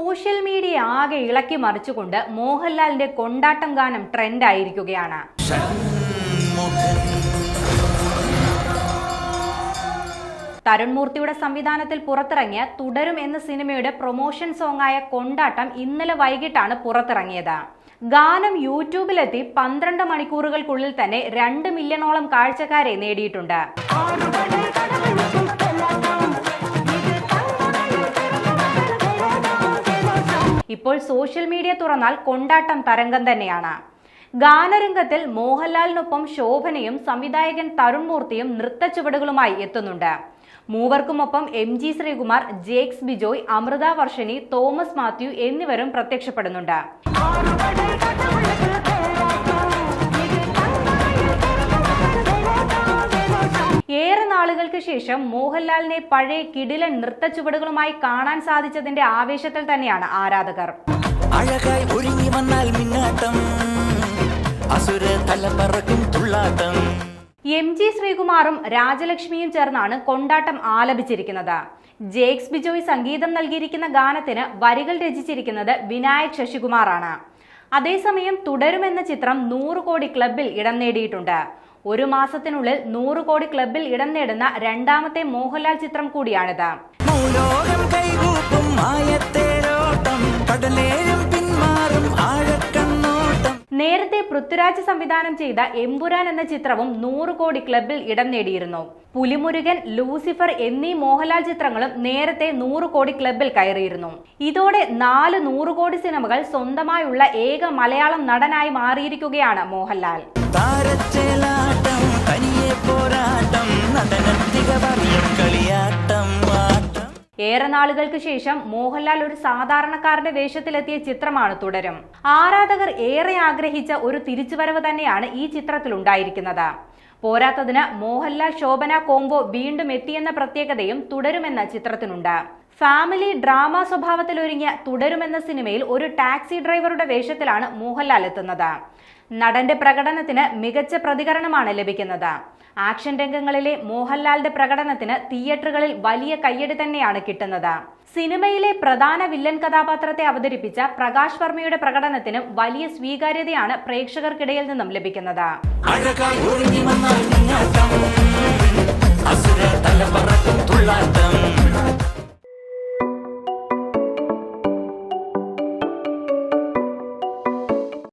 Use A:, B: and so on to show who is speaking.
A: Social media ആകെ ഇളക്കി മറിച്ചുകൊണ്ട് മോഹൻലാലിന്റെ കൊണ്ടാട്ടം ഗാനം ട്രെൻഡായിരിക്കുകയാണ്. തരുൺ മൂർത്തിയുടെ സംവിധാനത്തിൽ പുറത്തിറങ്ങിയ തുടരും എന്ന സിനിമയുടെ പ്രൊമോഷൻ സോങ്ങായ കൊണ്ടാട്ടം ഇന്നലെ വൈകിട്ടാണ് പുറത്തിറങ്ങിയത്. ഗാനം യൂട്യൂബിലെത്തി 12 മണിക്കൂറുകൾക്കുള്ളിൽ തന്നെ 2 മില്യണോളം കാഴ്ചക്കാരെ നേടിയിട്ടുണ്ട്. ഇപ്പോൾ സോഷ്യൽ മീഡിയ തുറന്നാൽ കൊണ്ടാട്ടം തരംഗം തന്നെയാണ്. ഗാനരംഗത്തിൽ മോഹൻലാലിനൊപ്പം ശോഭനയും സംവിധായകൻ തരുൺ മൂർത്തിയും നൃത്തച്ചുവടുകളുമായി എത്തുന്നുണ്ട്. മൂവർക്കുമൊപ്പം MG ശ്രീകുമാർ, ജേക്സ് ബിജോയ്, അമൃത വർഷിനി, തോമസ് മാത്യു എന്നിവരും പ്രത്യക്ഷപ്പെടുന്നുണ്ട്. ഏറെ നാളുകൾക്ക് ശേഷം മോഹൻലാലിനെ പഴയ കിടിലൻ നൃത്തച്ചുവടുകളുമായി കാണാൻ സാധിച്ചതിന്റെ ആവേശത്തിൽ തന്നെയാണ് ആരാധകർ. MG ശ്രീകുമാറും രാജലക്ഷ്മിയും ചേർന്നാണ് കൊണ്ടാട്ടം ആലപിച്ചിരിക്കുന്നത്. ജേക്സ് ബിജോയ് സംഗീതം നൽകിയിരിക്കുന്ന ഗാനത്തിന് വരികൾ രചിച്ചിരിക്കുന്നത് വിനായക് ശശികുമാറാണ്. അതേസമയം തുടരുമെന്ന ചിത്രം 100 കോടി ക്ലബിൽ ഇടം നേടിയിട്ടുണ്ട്. ഒരു മാസത്തിനുള്ളിൽ 100 കോടി ക്ലബിൽ ഇടം നേടുന്ന രണ്ടാമത്തെ മോഹൻലാൽ ചിത്രം കൂടിയാണിത്. നേരത്തെ പൃഥ്വിരാജ് സംവിധാനം ചെയ്ത എമ്പുരാൻ എന്ന ചിത്രവും 100 കോടി ക്ലബിൽ ഇടം നേടിയിരുന്നു. പുലിമുരുകൻ, ലൂസിഫർ എന്നീ മോഹൻലാൽ ചിത്രങ്ങളും നേരത്തെ 100 കോടി ക്ലബിൽ കയറിയിരുന്നു. ഇതോടെ 4 100 കോടി സിനിമകൾ സ്വന്തമായുള്ള ഏക മലയാളം നടനായി മാറിയിരിക്കുകയാണ് മോഹൻലാൽ. ഏറെ നാളുകൾക്ക് ശേഷം മോഹൻലാൽ ഒരു സാധാരണക്കാരന്റെ വേഷത്തിലെത്തിയ ചിത്രമാണ് തുടരും. ആരാധകർ ഏറെ ആഗ്രഹിച്ച ഒരു തിരിച്ചുവരവ് തന്നെയാണ് ഈ ചിത്രത്തിൽ ഉണ്ടായിരിക്കുന്നത്. പോരാത്തതിന് മോഹൻലാൽ ശോഭന കോംബോ വീണ്ടും എത്തിയെന്ന പ്രത്യേകതയും തുടരുമെന്ന ചിത്രത്തിനുണ്ട്. ഫാമിലി ഡ്രാമ സ്വഭാവത്തിലൊരുങ്ങിയ തുടരുമെന്ന സിനിമയിൽ ഒരു ടാക്സി ഡ്രൈവറുടെ വേഷത്തിലാണ് മോഹൻലാൽ എത്തുന്നത്. നടന്റെ പ്രകടനത്തിന് മികച്ച പ്രതികരണമാണ് ലഭിക്കുന്നത്. ആക്ഷൻ രംഗങ്ങളിലെ മോഹൻലാലിന്റെ പ്രകടനത്തിന് തിയേറ്ററുകളിൽ വലിയ കയ്യടി തന്നെയാണ് കിട്ടുന്നത്. സിനിമയിലെ പ്രധാന വില്ലൻ കഥാപാത്രത്തെ അവതരിപ്പിച്ച പ്രകാശ് വർമ്മയുടെ പ്രകടനത്തിനും വലിയ സ്വീകാര്യതയാണ് പ്രേക്ഷകർക്കിടയിൽ നിന്നും ലഭിക്കുന്നത്.